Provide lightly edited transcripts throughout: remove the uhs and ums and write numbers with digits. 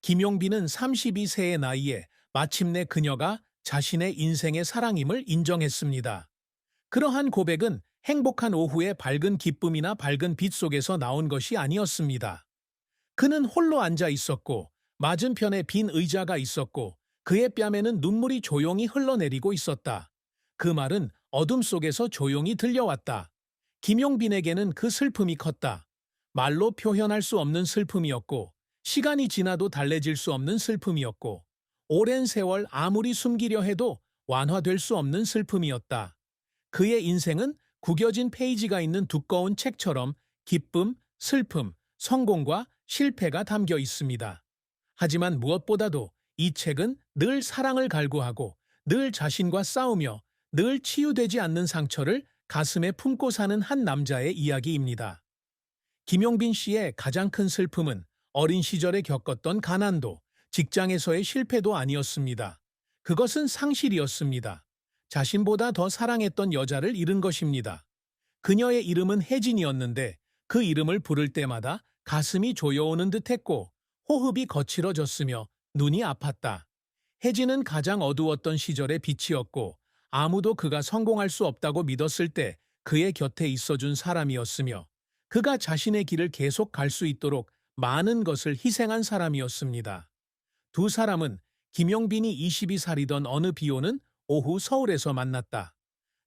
김용빈은 32세의 나이에 마침내 그녀가 자신의 인생의 사랑임을 인정했습니다. 그러한 고백은 행복한 오후의 밝은 기쁨이나 밝은 빛 속에서 나온 것이 아니었습니다. 그는 홀로 앉아 있었고 맞은편에 빈 의자가 있었고 그의 뺨에는 눈물이 조용히 흘러내리고 있었다. 그 말은 어둠 속에서 조용히 들려왔다. 김용빈에게는 그 슬픔이 컸다. 말로 표현할 수 없는 슬픔이었고 시간이 지나도 달래질 수 없는 슬픔이었고 오랜 세월 아무리 숨기려 해도 완화될 수 없는 슬픔이었다. 그의 인생은 구겨진 페이지가 있는 두꺼운 책처럼 기쁨, 슬픔, 성공과 실패가 담겨 있습니다. 하지만 무엇보다도 이 책은 늘 사랑을 갈구하고 늘 자신과 싸우며 늘 치유되지 않는 상처를 가슴에 품고 사는 한 남자의 이야기입니다. 김용빈 씨의 가장 큰 슬픔은 어린 시절에 겪었던 가난도, 직장에서의 실패도 아니었습니다. 그것은 상실이었습니다. 자신보다 더 사랑했던 여자를 잃은 것입니다. 그녀의 이름은 혜진이었는데 그 이름을 부를 때마다 가슴이 조여오는 듯했고 호흡이 거칠어졌으며 눈이 아팠다. 혜진은 가장 어두웠던 시절의 빛이었고 아무도 그가 성공할 수 없다고 믿었을 때 그의 곁에 있어준 사람이었으며 그가 자신의 길을 계속 갈 수 있도록 많은 것을 희생한 사람이었습니다. 두 사람은 김용빈이 22살이던 어느 비 오는 오후 서울에서 만났다.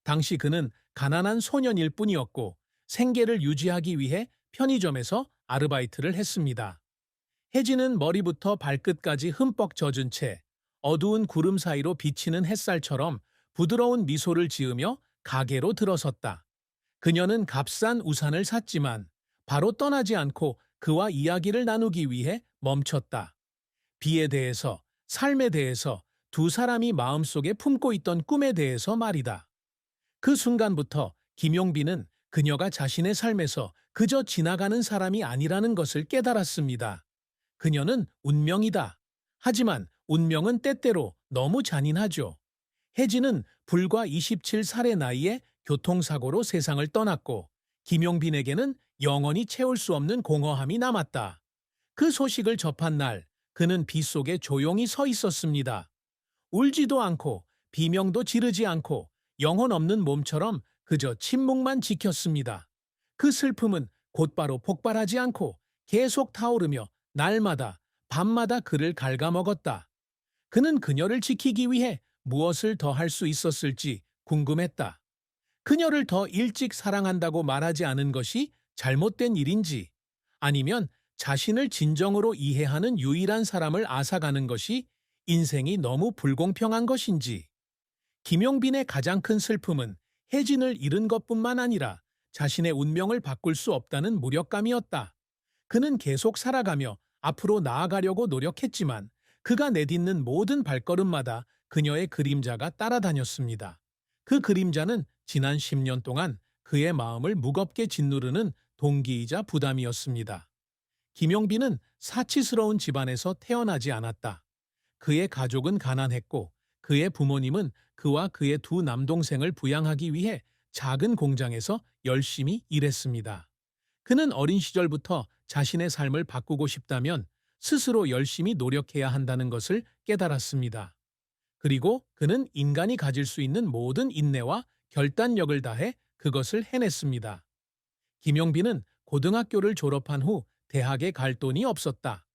당시 그는 가난한 소년일 뿐이었고 생계를 유지하기 위해 편의점에서 아르바이트를 했습니다. 혜진은 머리부터 발끝까지 흠뻑 젖은 채 어두운 구름 사이로 비치는 햇살처럼 부드러운 미소를 지으며 가게로 들어섰다. 그녀는 값싼 우산을 샀지만 바로 떠나지 않고 그와 이야기를 나누기 위해 멈췄다. 비에 대해서, 삶에 대해서, 두 사람이 마음속에 품고 있던 꿈에 대해서 말이다. 그 순간부터 김용빈은 그녀가 자신의 삶에서 그저 지나가는 사람이 아니라는 것을 깨달았습니다. 그녀는 운명이다. 하지만 운명은 때때로 너무 잔인하죠. 혜진은 불과 27살의 나이에 교통사고로 세상을 떠났고 김용빈에게는 영원히 채울 수 없는 공허함이 남았다. 그 소식을 접한 날 그는 비 속에 조용히 서 있었습니다. 울지도 않고 비명도 지르지 않고 영혼 없는 몸처럼 그저 침묵만 지켰습니다. 그 슬픔은 곧바로 폭발하지 않고 계속 타오르며 날마다 밤마다 그를 갉아먹었다. 그는 그녀를 지키기 위해 무엇을 더 할 수 있었을지 궁금했다. 그녀를 더 일찍 사랑한다고 말하지 않은 것이 잘못된 일인지 아니면 자신을 진정으로 이해하는 유일한 사람을 앗아가는 것이 인생이 너무 불공평한 것인지. 김용빈의 가장 큰 슬픔은 혜진을 잃은 것뿐만 아니라 자신의 운명을 바꿀 수 없다는 무력감이었다. 그는 계속 살아가며 앞으로 나아가려고 노력했지만 그가 내딛는 모든 발걸음마다 그녀의 그림자가 따라다녔습니다. 그 그림자는 지난 10년 동안 그의 마음을 무겁게 짓누르는 동기이자 부담이었습니다. 김용빈은 사치스러운 집안에서 태어나지 않았다. 그의 가족은 가난했고 그의 부모님은 그와 그의 두 남동생을 부양하기 위해 작은 공장에서 열심히 일했습니다. 그는 어린 시절부터 자신의 삶을 바꾸고 싶다면 스스로 열심히 노력해야 한다는 것을 깨달았습니다. 그리고 그는 인간이 가질 수 있는 모든 인내와 결단력을 다해 그것을 해냈습니다. 김용빈은 고등학교를 졸업한 후 대학에 갈 돈이 없었다.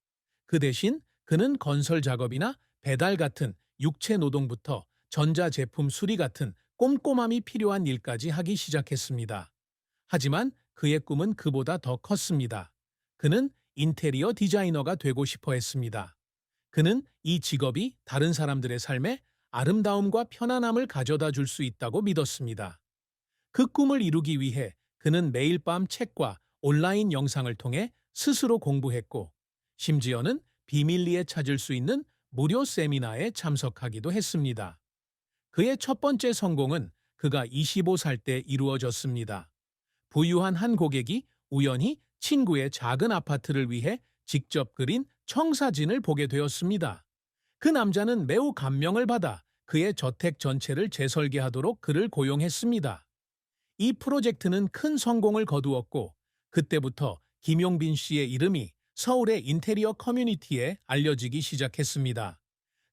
그 대신 그는 건설 작업이나 배달 같은 육체 노동부터 전자제품 수리 같은 꼼꼼함이 필요한 일까지 하기 시작했습니다. 하지만 그의 꿈은 그보다 더 컸습니다. 그는 인테리어 디자이너가 되고 싶어 했습니다. 그는 이 직업이 다른 사람들의 삶에 아름다움과 편안함을 가져다 줄 수 있다고 믿었습니다. 그 꿈을 이루기 위해 그는 매일 밤 책과 온라인 영상을 통해 스스로 공부했고 심지어는 비밀리에 찾을 수 있는 무료 세미나에 참석하기도 했습니다. 그의 첫 번째 성공은 그가 25살 때 이루어졌습니다. 부유한 한 고객이 우연히 친구의 작은 아파트를 위해 직접 그린 청사진을 보게 되었습니다. 그 남자는 매우 감명을 받아 그의 저택 전체를 재설계하도록 그를 고용했습니다. 이 프로젝트는 큰 성공을 거두었고 그때부터 김용빈 씨의 이름이 서울의 인테리어 커뮤니티에 알려지기 시작했습니다.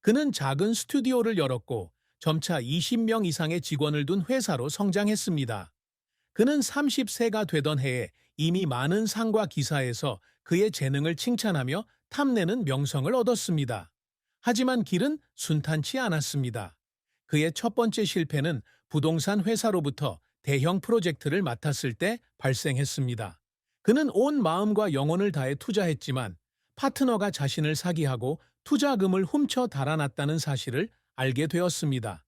그는 작은 스튜디오를 열었고 점차 20명 이상의 직원을 둔 회사로 성장했습니다. 그는 30세가 되던 해에 이미 많은 상과 기사에서 그의 재능을 칭찬하며 탐내는 명성을 얻었습니다. 하지만 길은 순탄치 않았습니다. 그의 첫 번째 실패는 부동산 회사로부터 대형 프로젝트를 맡았을 때 발생했습니다. 그는 온 마음과 영혼을 다해 투자했지만 파트너가 자신을 사기하고 투자금을 훔쳐 달아났다는 사실을 알게 되었습니다.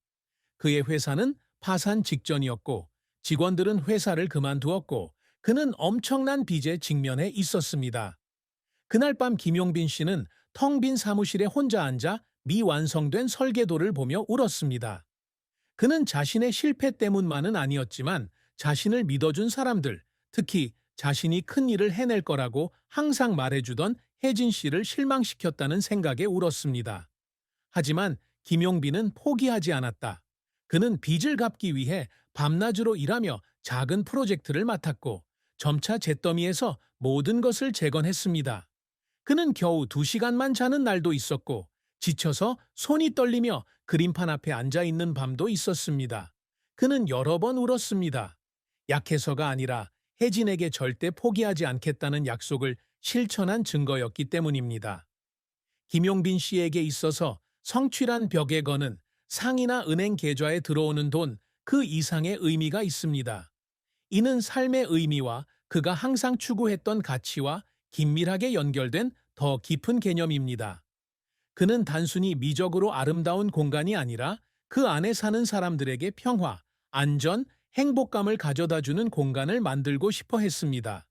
그의 회사는 파산 직전이었고 직원들은 회사를 그만두었고 그는 엄청난 빚에 직면해 있었습니다. 그날 밤 김용빈 씨는 텅 빈 사무실에 혼자 앉아 미완성된 설계도를 보며 울었습니다. 그는 자신의 실패 때문만은 아니었지만 자신을 믿어준 사람들, 특히 자신이 큰 일을 해낼 거라고 항상 말해주던 혜진 씨를 실망시켰다는 생각에 울었습니다. 하지만 김용빈은 포기하지 않았다. 그는 빚을 갚기 위해 밤낮으로 일하며 작은 프로젝트를 맡았고 점차 잿더미에서 모든 것을 재건했습니다. 그는 겨우 2시간만 자는 날도 있었고 지쳐서 손이 떨리며 그림판 앞에 앉아 있는 밤도 있었습니다. 그는 여러 번 울었습니다. 약해서가 아니라 혜진에게 절대 포기하지 않겠다는 약속을 실천한 증거였기 때문입니다. 김용빈 씨에게 있어서 성취란 벽에 거는 상이나 은행 계좌에 들어오는 돈 그 이상의 의미가 있습니다. 이는 삶의 의미와 그가 항상 추구했던 가치와 긴밀하게 연결된 더 깊은 개념입니다. 그는 단순히 미적으로 아름다운 공간이 아니라 그 안에 사는 사람들에게 평화, 안전, 행복감을 가져다주는 공간을 만들고 싶어 했습니다.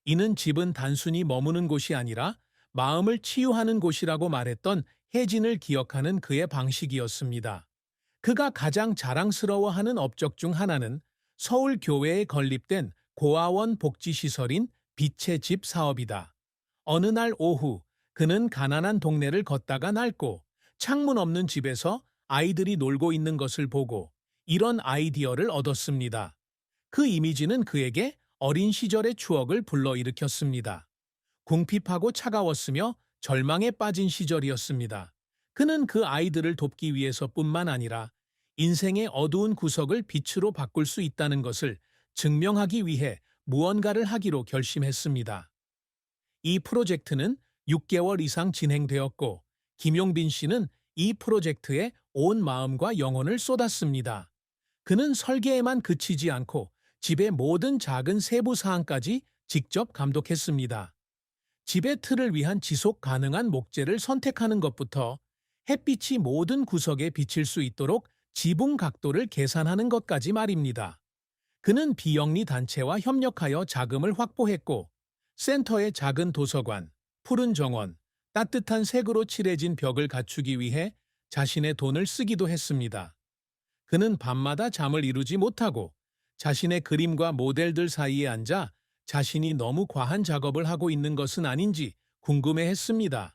이는 집은 단순히 머무는 곳이 아니라 마음을 치유하는 곳이라고 말했던 혜진을 기억하는 그의 방식이었습니다. 그가 가장 자랑스러워하는 업적 중 하나는 서울 교외에 건립된 고아원 복지시설인 빛의 집 사업이다. 어느 날 오후 그는 가난한 동네를 걷다가 낡고 창문 없는 집에서 아이들이 놀고 있는 것을 보고 이런 아이디어를 얻었습니다. 그 이미지는 그에게 어린 시절의 추억을 불러일으켰습니다. 궁핍하고 차가웠으며 절망에 빠진 시절이었습니다. 그는 그 아이들을 돕기 위해서뿐만 아니라 인생의 어두운 구석을 빛으로 바꿀 수 있다는 것을 증명하기 위해 무언가를 하기로 결심했습니다. 이 프로젝트는 6개월 이상 진행되었고 김용빈 씨는 이 프로젝트에 온 마음과 영혼을 쏟았습니다. 그는 설계에만 그치지 않고 집의 모든 작은 세부 사항까지 직접 감독했습니다. 집의 틀을 위한 지속 가능한 목재를 선택하는 것부터 햇빛이 모든 구석에 비칠 수 있도록 지붕 각도를 계산하는 것까지 말입니다. 그는 비영리 단체와 협력하여 자금을 확보했고 센터에 작은 도서관, 푸른 정원, 따뜻한 색으로 칠해진 벽을 갖추기 위해 자신의 돈을 쓰기도 했습니다. 그는 밤마다 잠을 이루지 못하고 자신의 그림과 모델들 사이에 앉아 자신이 너무 과한 작업을 하고 있는 것은 아닌지 궁금해했습니다.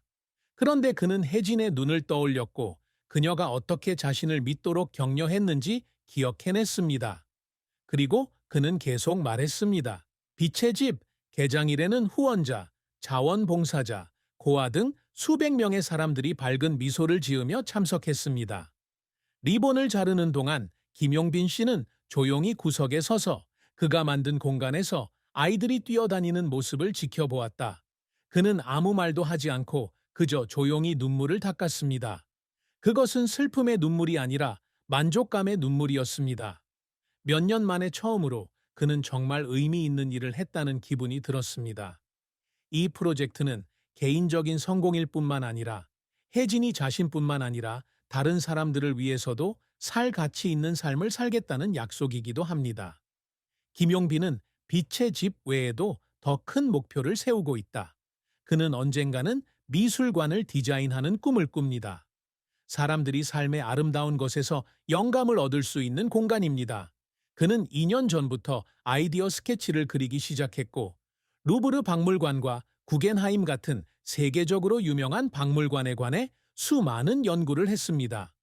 그런데 그는 혜진의 눈을 떠올렸고 그녀가 어떻게 자신을 믿도록 격려했는지 기억해냈습니다. 그리고 그는 계속 말했습니다. 빛의 집, 개장일에는 후원자, 자원봉사자, 고아 등 수백 명의 사람들이 밝은 미소를 지으며 참석했습니다. 리본을 자르는 동안 김용빈 씨는 조용히 구석에 서서 그가 만든 공간에서 아이들이 뛰어다니는 모습을 지켜보았다. 그는 아무 말도 하지 않고 그저 조용히 눈물을 닦았습니다. 그것은 슬픔의 눈물이 아니라 만족감의 눈물이었습니다. 몇 년 만에 처음으로 그는 정말 의미 있는 일을 했다는 기분이 들었습니다. 이 프로젝트는 개인적인 성공일 뿐만 아니라 혜진이 자신뿐만 아니라 다른 사람들을 위해서도 살 가치 있는 삶을 살겠다는 약속이기도 합니다. 김용빈은 빛의 집 외에도 더 큰 목표를 세우고 있다. 그는 언젠가는 미술관을 디자인하는 꿈을 꿉니다. 사람들이 삶의 아름다운 것에서 영감을 얻을 수 있는 공간입니다. 그는 2년 전부터 아이디어 스케치를 그리기 시작했고 루브르 박물관과 구겐하임 같은 세계적으로 유명한 박물관에 관해 수많은 연구를 했습니다.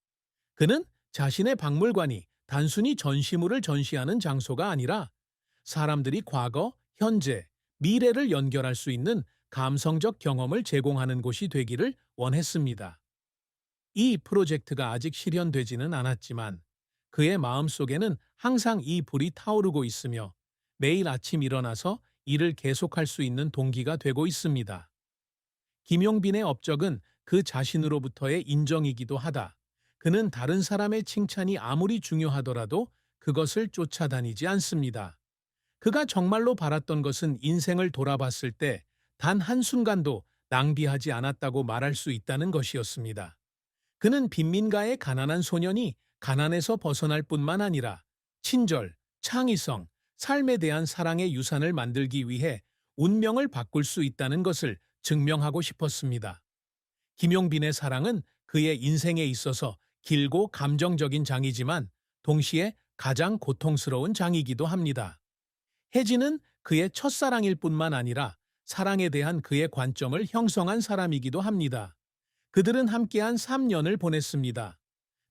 그는 자신의 박물관이 단순히 전시물을 전시하는 장소가 아니라 사람들이 과거, 현재, 미래를 연결할 수 있는 감성적 경험을 제공하는 곳이 되기를 원했습니다. 이 프로젝트가 아직 실현되지는 않았지만 그의 마음속에는 항상 이 불이 타오르고 있으며 매일 아침 일어나서 일을 계속할 수 있는 동기가 되고 있습니다. 김용빈의 업적은 그 자신으로부터의 인정이기도 하다. 그는 다른 사람의 칭찬이 아무리 중요하더라도 그것을 쫓아다니지 않습니다. 그가 정말로 바랐던 것은 인생을 돌아봤을 때 단 한순간도 낭비하지 않았다고 말할 수 있다는 것이었습니다. 그는 빈민가의 가난한 소년이 가난에서 벗어날 뿐만 아니라 친절, 창의성, 삶에 대한 사랑의 유산을 만들기 위해 운명을 바꿀 수 있다는 것을 증명하고 싶었습니다. 김용빈의 사랑은 그의 인생에 있어서 길고 감정적인 장이지만 동시에 가장 고통스러운 장이기도 합니다. 혜진은 그의 첫사랑일 뿐만 아니라 사랑에 대한 그의 관점을 형성한 사람이기도 합니다. 그들은 함께한 3년을 보냈습니다.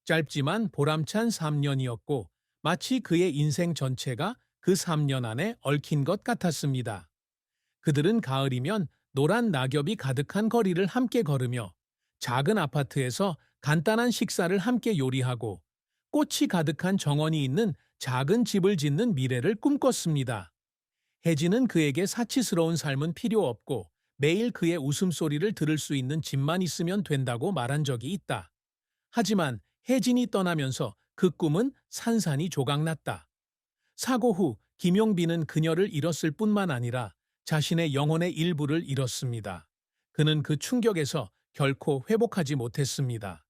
짧지만 보람찬 3년이었고 마치 그의 인생 전체가 그 3년 안에 얽힌 것 같았습니다. 그들은 가을이면 노란 낙엽이 가득한 거리를 함께 걸으며 작은 아파트에서 간단한 식사를 함께 요리하고 꽃이 가득한 정원이 있는 작은 집을 짓는 미래를 꿈꿨습니다. 혜진은 그에게 사치스러운 삶은 필요 없고 매일 그의 웃음소리를 들을 수 있는 집만 있으면 된다고 말한 적이 있다. 하지만 혜진이 떠나면서 그 꿈은 산산이 조각났다. 사고 후 김용빈은 그녀를 잃었을 뿐만 아니라 자신의 영혼의 일부를 잃었습니다. 그는 그 충격에서 결코 회복하지 못했습니다.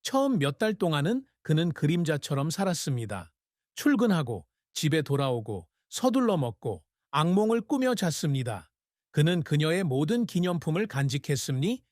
처음 몇 달 동안은 그는 그림자처럼 살았습니다. 출근하고 집에 돌아오고 서둘러 먹고 악몽을 꾸며 잤습니다. 그는 그녀의 모든 기념품을 간직했습니?